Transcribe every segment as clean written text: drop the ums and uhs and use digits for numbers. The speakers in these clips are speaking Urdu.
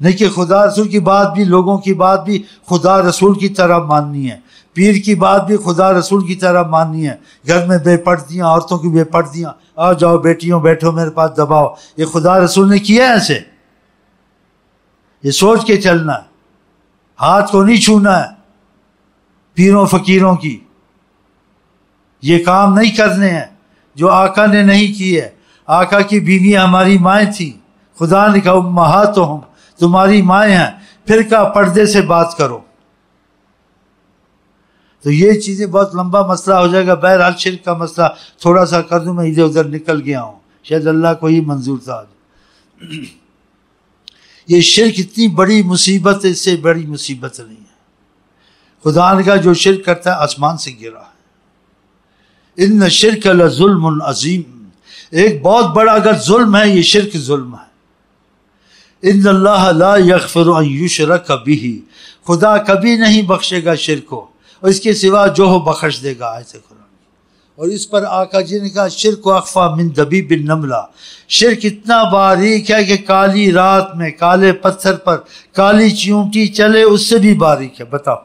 نہیں کہ خدا رسول کی بات بھی، لوگوں کی بات بھی خدا رسول کی طرح ماننی ہے، پیر کی بات بھی خدا رسول کی طرح ماننی ہے، گھر میں بے پردیاں، عورتوں کی بے پردیاں، آ جاؤ بیٹیوں بیٹھو میرے پاس دباؤ، یہ خدا رسول نے کیا ہے ایسے؟ یہ سوچ کے چلنا ہے، ہاتھ کو نہیں چھونا ہے پیروں فقیروں کی، یہ کام نہیں کرنے ہیں جو آقا نے نہیں کی ہے۔ آقا کی بیوی ہماری مائیں تھیں، خدا نے کہا امہاتہم، تمہاری مائیں ہیں، پھر کہا پردے سے بات کرو۔ تو یہ چیزیں بہت لمبا مسئلہ ہو جائے گا، بہرحال شرک کا مسئلہ تھوڑا سا کر دوں، میں ادھر ادھر نکل گیا ہوں، شاید اللہ کو ہی منظور تھا آج۔ یہ شرک اتنی بڑی مصیبت ہے، اس سے بڑی مصیبت نہیں ہے۔ خدا نے کہا جو شرک کرتا ہے آسمان سے گرا ہے۔ ان شرک لظلم عظیم، ایک بہت بڑا اگر ظلم ہے یہ شرک ظلم ہے۔ ان اللہ لا یغفر ان یشرک بہ، خدا کبھی نہیں بخشے گا شرک کو، اور اس کے سوا جو ہو بخش دے گا، آیت قرآن۔ اور اس پر آقا جی نے کہا شرک اخفی من دبیب النملہ، شرک اتنا باریک ہے کہ کالی رات میں کالے پتھر پر کالی چیونٹی چلے اس سے بھی باریک ہے، بتاؤ۔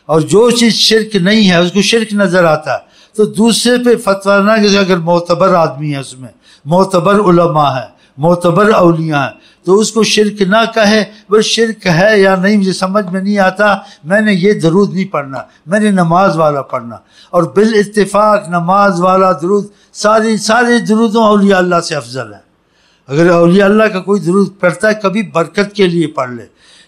اور جو چیز شرک نہیں ہے اس کو شرک نظر آتا ہے تو دوسرے پہ فتویٰ نہ کہ اگر معتبر آدمی ہے، اس میں معتبر علماء ہے، معتبر اولیاء ہیں، تو اس کو شرک نہ کہے، وہ شرک ہے یا نہیں مجھے سمجھ میں نہیں آتا، میں نے یہ درود نہیں پڑھنا، میں نے نماز والا پڑھنا۔ اور بالاتفاق نماز والا درود سارے درودوں اولیاء اللہ سے افضل ہے۔ اگر اولیاء اللہ کا کوئی درود پڑھتا ہے کبھی برکت کے لیے پڑھ لے،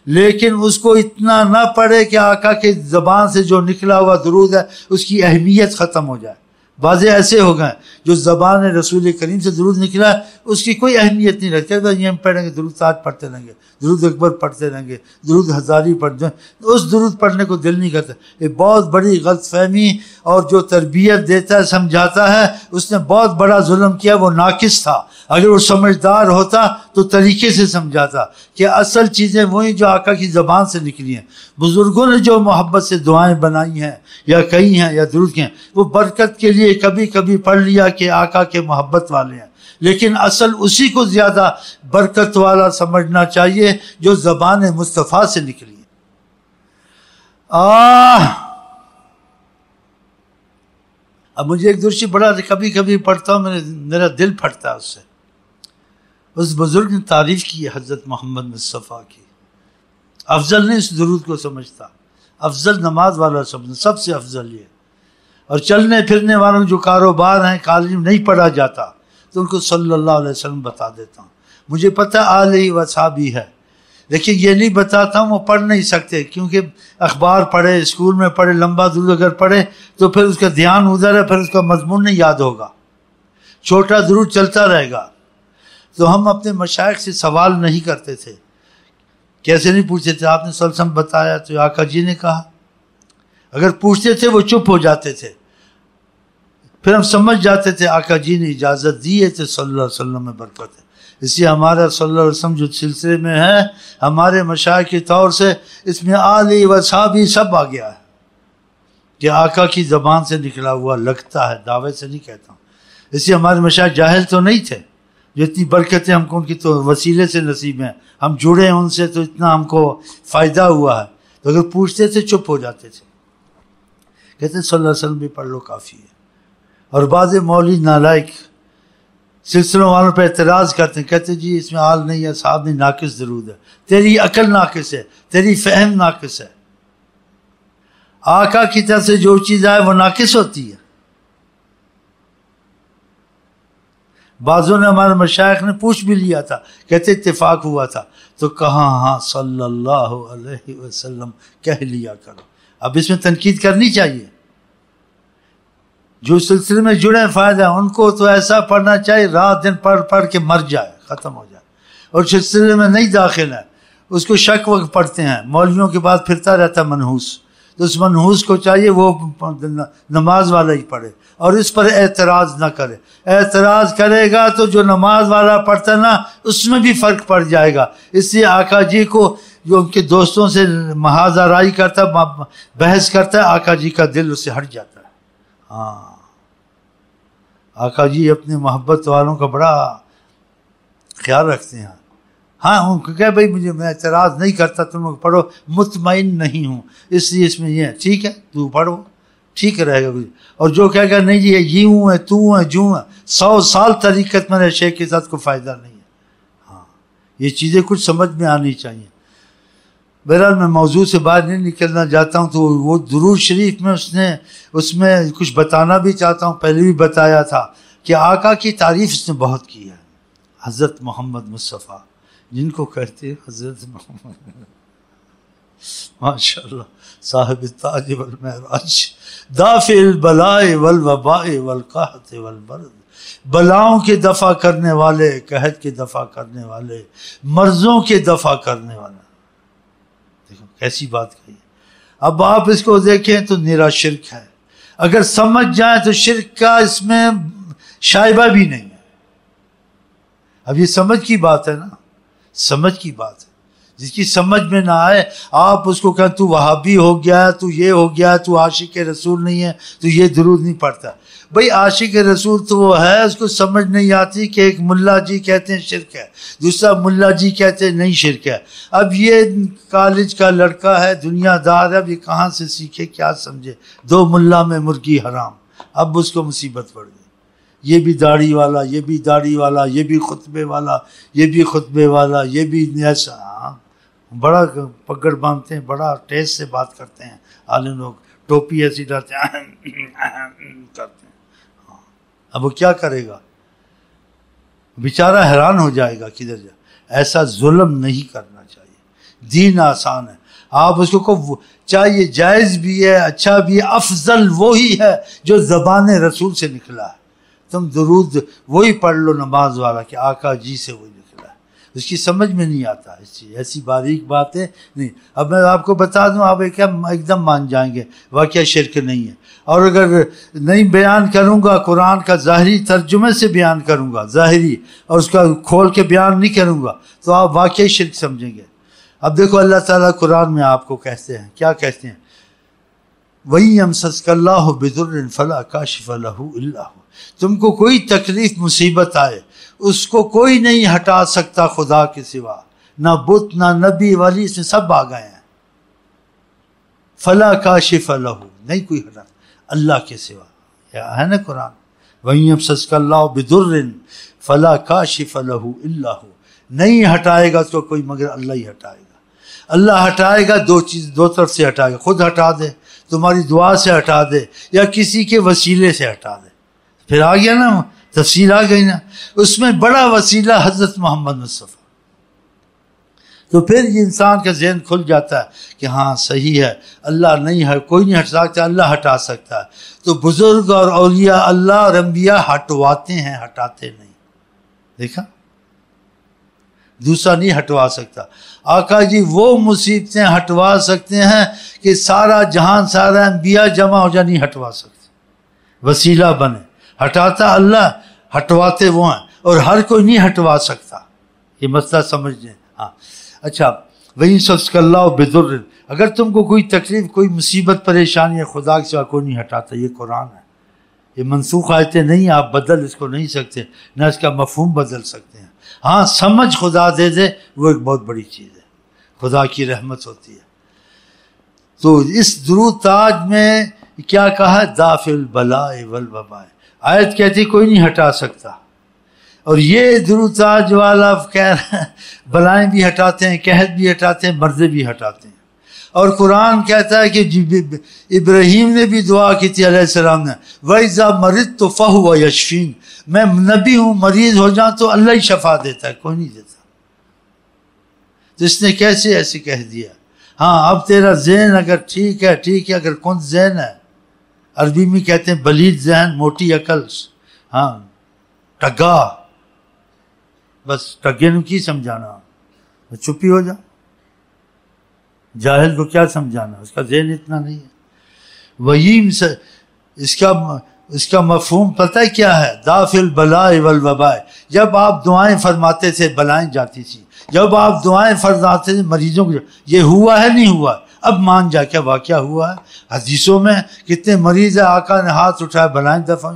لیکن اس کو اتنا نہ پڑھے کہ آقا کے زبان سے جو نکلا ہوا درود ہے اس کی اہمیت ختم ہو جائے۔ بعضے ایسے ہو گئے جو زبان رسول کریم سے درود نکلا ہے اس کی کوئی اہمیت نہیں رکھتے، یہ ہم پڑھیں گے درود تاج پڑھتے رہیں گے، درود اکبر پڑھتے رہیں گے، درود ہزاری پڑھتے ہیں، اس درود پڑھنے کو دل نہیں کرتا۔ یہ بہت بڑی غلط فہمی، اور جو تربیت دیتا ہے سمجھاتا ہے اس نے بہت بڑا ظلم کیا، وہ ناقص تھا۔ اگر وہ سمجھدار ہوتا تو طریقے سے سمجھاتا کہ اصل چیزیں وہی جو آقا کی زبان سے نکلی ہیں۔ بزرگوں نے جو محبت سے دعائیں بنائی ہیں یا کہی ہیں یا درود کی ہیں وہ برکت کے لیے کبھی کبھی پڑھ لیا کہ آقا کے محبت والے ہیں، لیکن اصل اسی کو زیادہ برکت والا سمجھنا چاہیے جو زبان مصطفیٰ سے نکلی ہے۔ اب مجھے ایک درشی بڑا کبھی کبھی پڑھتا ہوں، میرا دل پھٹتا ہے اس سے۔ اس بزرگ نے تعریف کی ہے حضرت محمد مصطفیٰ کی، افضل نہیں اس درود کو سمجھتا، افضل نماز والا سمجھتا، سب سے افضل یہ۔ اور چلنے پھرنے والوں جو کاروبار ہیں کالج میں نہیں پڑھا جاتا تو ان کو صلی اللہ علیہ وسلم بتا دیتا ہوں۔ مجھے پتہ آلہ و صحابی ہے، لیکن یہ نہیں بتاتا ہوں وہ پڑھ نہیں سکتے، کیونکہ اخبار پڑھے، اسکول میں پڑھے، لمبا درود اگر پڑھے تو پھر اس کا دھیان ادھر ہے، پھر اس کا مضمون نہیں یاد ہوگا، چھوٹا درود چلتا رہے گا۔ تو ہم اپنے مشائخ سے سوال نہیں کرتے تھے، کیسے نہیں پوچھتے تھے، آپ نے صلی اللہ علیہ وسلم بتایا تو آقا جی نے کہا، اگر پوچھتے تھے وہ چپ ہو جاتے تھے، پھر ہم سمجھ جاتے تھے آقا جی نے اجازت دی ہے تو صلی اللہ علیہ وسلم میں برکت ہے۔ اس لیے ہمارا صلی اللہ علیہ وسلم جو سلسلے میں ہے ہمارے مشائخ کے طور سے اس میں آلہ و صحابی سب آ گیا ہے کہ آقا کی زبان سے نکلا ہوا لگتا ہے، دعوے سے نہیں کہتا ہوں۔ اس لیے ہمارے مشائخ جاہل تو نہیں تھے، جو اتنی برکتیں ہم کو ان کی تو وسیلے سے نصیب ہیں، ہم جڑے ہیں ان سے تو اتنا ہم کو فائدہ ہوا ہے۔ تو اگر پوچھتے تھے چپ ہو جاتے تھے، کہتے صلی اللہ علیہ وسلم بھی پڑھ لو کافی ہے۔ اور بعض مولوی نالائق سلسلوں والوں پہ اعتراض کرتے ہیں، کہتے جی اس میں آل نہیں ہے، صاحب نہیں، ناقص درود ہے، تیری عقل ناقص ہے، تیری فہم ناقص ہے۔ آقا کی طرف سے جو چیز آئے وہ ناقص ہوتی ہے۔ بعضوں نے ہمارے مشائخ نے پوچھ بھی لیا تھا، کہتے اتفاق ہوا تھا، تو کہاں ہاں صلی اللہ علیہ وسلم کہہ لیا کرو۔ اب اس میں تنقید کرنی چاہیے، جو سلسلے میں جڑے فائدہ ہے ان کو تو ایسا پڑھنا چاہیے رات دن پڑھ پڑھ کے مر جائے، ختم ہو جائے۔ اور سلسلے میں نہیں داخل ہے اس کو شک وقت پڑھتے ہیں، مولویوں کے بعد پھرتا رہتا منحوس، تو اس منحوس کو چاہیے وہ نماز والا ہی پڑھے اور اس پر اعتراض نہ کرے۔ اعتراض کرے گا تو جو نماز والا پڑھتا ہے نا اس میں بھی فرق پڑ جائے گا۔ اس لیے آقا جی کو جو ان کے دوستوں سے محاذ آرائی کرتا ہے، بحث کرتا ہے، آقا جی کا دل اس سے ہٹ جاتا ہے۔ ہاں آقا جی اپنے محبت والوں کا بڑا خیال رکھتے ہیں، ہاں ان کو کہ بھائی مجھے میں اعتراض نہیں کرتا، تم لوگ پڑھو، مطمئن نہیں ہوں اس لیے اس میں یہ ہے، ٹھیک ہے تو پڑھو، ٹھیک رہے گا. اور جو کہے گا نہیں جی یہ ہوں ہے تو ہے جو ہے، 100 سال طریقت میں شیخ کے ساتھ کوئی فائدہ نہیں ہے. ہاں یہ چیزیں کچھ سمجھ میں آنی چاہیے. بہرحال میں موضوع سے باہر نہیں نکلنا چاہتا ہوں. تو وہ درود شریف میں اس میں کچھ بتانا بھی چاہتا ہوں، پہلے بھی بتایا تھا کہ آقا کی تعریف اس نے بہت کی ہے. حضرت محمد مصطفیٰ جن کو کہتے ہیں حضرت محمد، ماشاء اللہ، صاحب التاج والمعراج، دافع البلاء والوباء والقحط والبرد، بلاؤں کے دفع کرنے والے، قحط کے دفع کرنے والے، مرضوں کے دفع کرنے والے. دیکھو کیسی بات کہی. اب آپ اس کو دیکھیں تو نرا شرک ہے، اگر سمجھ جائیں تو شرک کا اس میں شائبہ بھی نہیں ہے. اب یہ سمجھ کی بات ہے نا، سمجھ کی بات ہے. جس کی سمجھ میں نہ آئے آپ اس کو کہیں تو وہابی ہو گیا، تو یہ ہو گیا، تو عاشق رسول نہیں ہے، تو یہ درود نہیں پڑھتا. بھئی عاشق رسول تو وہ ہے، اس کو سمجھ نہیں آتی کہ ایک ملا جی کہتے ہیں شرک ہے، دوسرا ملا جی کہتے ہیں نہیں شرک ہے. اب یہ کالج کا لڑکا ہے، دنیا دار ہے، اب یہ کہاں سے سیکھے، کیا سمجھے. 2 ملا میں مرغی حرام. اب اس کو مصیبت پڑ گئی. یہ بھی داڑھی والا، یہ بھی داڑھی والا، یہ بھی خطبے والا، یہ بھی خطبے والا، یہ بھی ایسا. بڑا پگڑ باندھتے ہیں، بڑا ٹیسٹ سے بات کرتے ہیں عالم لوگ، ٹوپی ایسی ڈالتے ہیں کرتے ہیں. اب وہ کیا کرے گا، بیچارہ حیران ہو جائے گا کدھر جائے. ایسا ظلم نہیں کرنا چاہیے. دین آسان ہے. آپ اس کو چاہیے جائز بھی ہے، اچھا بھی ہے، افضل وہی ہے جو زبان رسول سے نکلا ہے. تم درود وہی پڑھ لو نماز والا کہ آقا جی سے وہی نکلا ہے. اس کی سمجھ میں نہیں آتا ایسی باریک باتیں نہیں. اب میں آپ کو بتا دوں، آپ ایک دم مان جائیں گے واقعہ شرک نہیں ہے. اور اگر نہیں بیان کروں گا، قرآن کا ظاہری ترجمے سے بیان کروں گا، ظاہری، اور اس کا کھول کے بیان نہیں کروں گا، تو آپ واقعی شرک سمجھیں گے. اب دیکھو اللہ تعالیٰ قرآن میں آپ کو کہتے ہیں، کیا کہتے ہیں؟ وَإِن يَمْسَسْكَ اللَّهُ بِضُرٍّ فَلَا كَاشِفَ لَهُ إِلَّا هُوَ. تم کو کوئی تکلیف مصیبت آئے، اس کو کوئی نہیں ہٹا سکتا خدا کے سوا. نہ بت، نہ نبی، ولی، اس میں سب آ گئے ہیں. فَلَا كَاشِفَ لَهُ، نہیں کوئی ہٹا اللہ کے سوا. ہے نا قرآن. وَإِن يَمْسَسْكَ اللَّهُ بِضُرٍّ فَلَا كَاشِفَ لَهُ إِلَّا هُوَ. نہیں ہٹائے گا اس کو کوئی مگر اللہ ہی ہٹائے گا. اللہ ہٹائے گا، دو طرف سے ہٹائے گا. خود ہٹا دے، تمہاری دعا سے ہٹا دے، یا کسی کے وسیلے سے ہٹا دے. پھر آ گیا نا، تفصیل آ گئی نا. اس میں بڑا وسیلہ حضرت محمد مصطفیٰ. تو پھر یہ انسان کا ذہن کھل جاتا ہے کہ ہاں صحیح ہے، اللہ نہیں ہے، کوئی نہیں ہٹ سکتا، اللہ ہٹا سکتا ہے. تو بزرگ اور اولیاء اللہ اور انبیاء ہٹواتے ہیں، ہٹاتے نہیں. دیکھا، دوسرا نہیں ہٹوا سکتا. آقا جی وہ مصیبتیں ہٹوا سکتے ہیں کہ سارا جہان، سارا انبیاء جمع ہو جائے، نہیں ہٹوا سکتے. وسیلہ بنے. ہٹاتا اللہ، ہٹواتے وہ ہیں، اور ہر کوئی نہیں ہٹوا سکتا. یہ مسئلہ سمجھ لیں. ہاں اچھا. وہیں سب اللہ بضر، اگر تم کو کوئی تکلیف، کوئی مصیبت، پریشانی ہے، خدا کے سوا کوئی نہیں ہٹاتا. یہ قرآن ہے. یہ منسوخ آیتیں نہیں، آپ بدل اس کو نہیں سکتے، نہ اس کا مفہوم بدل سکتے ہیں. ہاں سمجھ خدا دے دے، وہ ایک بہت بڑی چیز ہے، خدا کی رحمت ہوتی ہے. تو اس درود تاج میں کیا کہا؟ دافع البلاء والوباء. آیت کہتی کوئی نہیں ہٹا سکتا. اور یہ درود تاج والا کہہ رہا ہے بلائیں بھی ہٹاتے ہیں، قحط بھی ہٹاتے ہیں، مرضیں بھی ہٹاتے ہیں. اور قرآن کہتا ہے کہ ابراہیم نے بھی دعا کی تھی علیہ السلام نے، وَإِذَا مَرِضْتُ فَهُوَ يَشْفِينِ. میں نبی ہوں، مریض ہو جاؤں تو اللہ ہی شفا دیتا ہے، کوئی نہیں دیتا. تو اس نے کیسے ایسے کہہ دیا؟ ہاں اب تیرا ذہن اگر ٹھیک ہے، ٹھیک ہے، اگر کون ذہن ہے، عربی میں کہتے ہیں بلید ذہن، موٹی عقل. ہاں ٹگا، بس ٹگے نو کی سمجھانا، چپی ہو جا. جاہل کو کیا سمجھانا، اس کا ذہن اتنا نہیں ہے. وہی اس کا مفہوم پتہ ہے کیا ہے؟ دافع البلاء والوباء. جب آپ دعائیں فرماتے تھے بلائیں جاتی تھی، جب آپ دعائیں فرماتے تھے مریضوں کو. یہ ہوا ہے نہیں ہوا؟ اب مان جا کیا واقعہ ہوا ہے. حدیثوں میں کتنے مریض ہیں، آقا نے ہاتھ اٹھایا بلائیں دفع.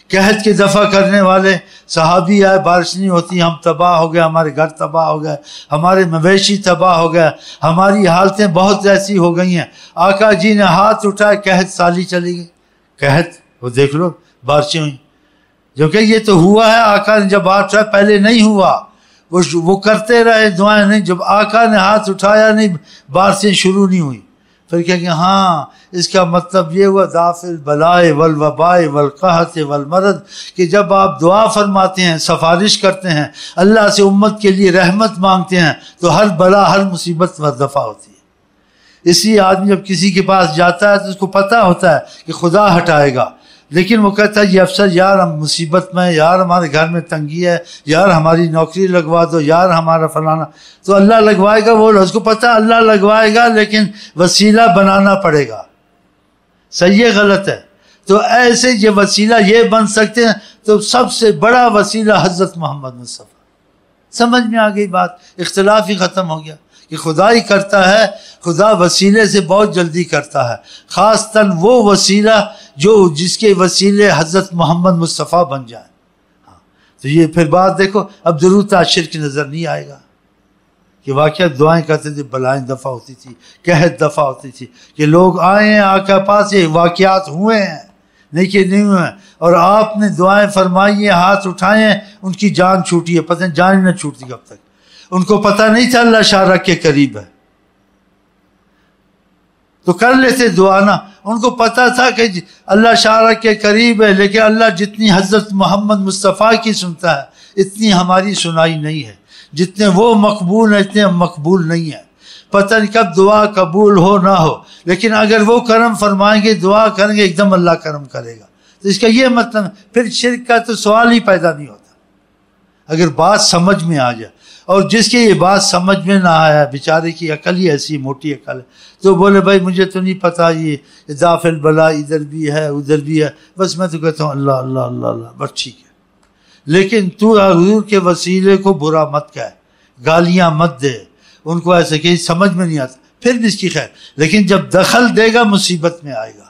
قحط کے دفع کرنے والے صحابی آئے، بارش نہیں ہوتی، ہم تباہ ہو گئے، ہمارے گھر تباہ ہو گئے، ہمارے مویشی تباہ ہو گئے، ہماری حالتیں بہت ایسی ہو گئی ہیں. آقا جی نے ہاتھ اٹھائے، قحط سالی چلی گئی. قحط وہ دیکھ لو، بارشیں ہوئیں، جو کہ یہ تو ہوا ہے. آقا نے جب ہاتھ اٹھایا، پہلے نہیں ہوا، وہ کرتے رہے دعائیں نہیں. جب آقا نے ہاتھ اٹھایا نہیں، بارشیں شروع نہیں ہوئی. پھر کہا کہ ہاں اس کا مطلب یہ ہوا دافع البلائے والوبائے والقحط والمرض، کہ جب آپ دعا فرماتے ہیں، سفارش کرتے ہیں، اللہ سے امت کے لیے رحمت مانگتے ہیں، تو ہر بلا ہر مصیبت دفع ہوتی ہے. اس لیے آدمی جب کسی کے پاس جاتا ہے تو اس کو پتہ ہوتا ہے کہ خدا ہٹائے گا، لیکن وہ کہتا ہے یہ افسر یار ہم مصیبت میں، یار ہمارے گھر میں تنگی ہے، یار ہماری نوکری لگوا دو، یار ہمارا فلانا. تو اللہ لگوائے گا، وہ اس کو پتہ اللہ لگوائے گا، لیکن وسیلہ بنانا پڑے گا. صحیح ہے غلط ہے؟ تو ایسے یہ وسیلہ یہ بن سکتے ہیں. تو سب سے بڑا وسیلہ حضرت محمد مصطفیٰ. سمجھ میں آ گئی بات؟ اختلاف ہی ختم ہو گیا کہ خدا ہی کرتا ہے. خدا وسیلے سے بہت جلدی کرتا ہے، خاص طور وہ وسیلہ جس کے وسیلے حضرت محمد مصطفیٰ بن جائیں. تو یہ پھر بات دیکھو، اب درود شرک نظر نہیں آئے گا کہ واقعہ دعائیں کرتے تھے، بلائیں دفع ہوتی تھی، قحط دفع ہوتی تھی، کہ لوگ آئے ہیں آقا پاس، یہ واقعات ہوئے ہیں، نہیں کہ نہیں ہوئے ہیں. اور آپ نے دعائیں فرمائی ہیں، ہاتھ اٹھائے ہیں، ان کی جان چھوٹی ہے. پتہ نہیں جان نہ چھوٹتی کب تک. ان کو پتہ نہیں تھا اللہ شارک کے قریب ہے تو کر لیتے دعا نا. ان کو پتہ تھا کہ اللہ شارک کے قریب ہے، لیکن اللہ جتنی حضرت محمد مصطفیٰ کی سنتا ہے اتنی ہماری سنائی نہیں ہے. جتنے وہ مقبول ہیں اتنے ہم مقبول نہیں ہیں. پتہ نہیں کب دعا قبول ہو نہ ہو، لیکن اگر وہ کرم فرمائیں گے، دعا کریں گے، ایک دم اللہ کرم کرے گا. تو اس کا یہ مطلب پھر شرک کا تو سوال ہی پیدا نہیں ہوتا اگر بات سمجھ میں آ جائے. اور جس کی یہ بات سمجھ میں نہ آیا، بیچارے کی عقل ہی ایسی موٹی عقل ہے، تو بولے بھائی مجھے تو نہیں پتہ، یہ دافع البلا ادھر بھی ہے ادھر بھی ہے، بس میں تو کہتا ہوں اللہ اللہ اللہ اللہ، بس ٹھیک ہے. لیکن تو حضور کے وسیلے کو برا مت کہے، گالیاں مت دے ان کو، ایسے کہ سمجھ میں نہیں آتا، پھر بھی اس کی خیر. لیکن جب دخل دے گا مصیبت میں آئے گا.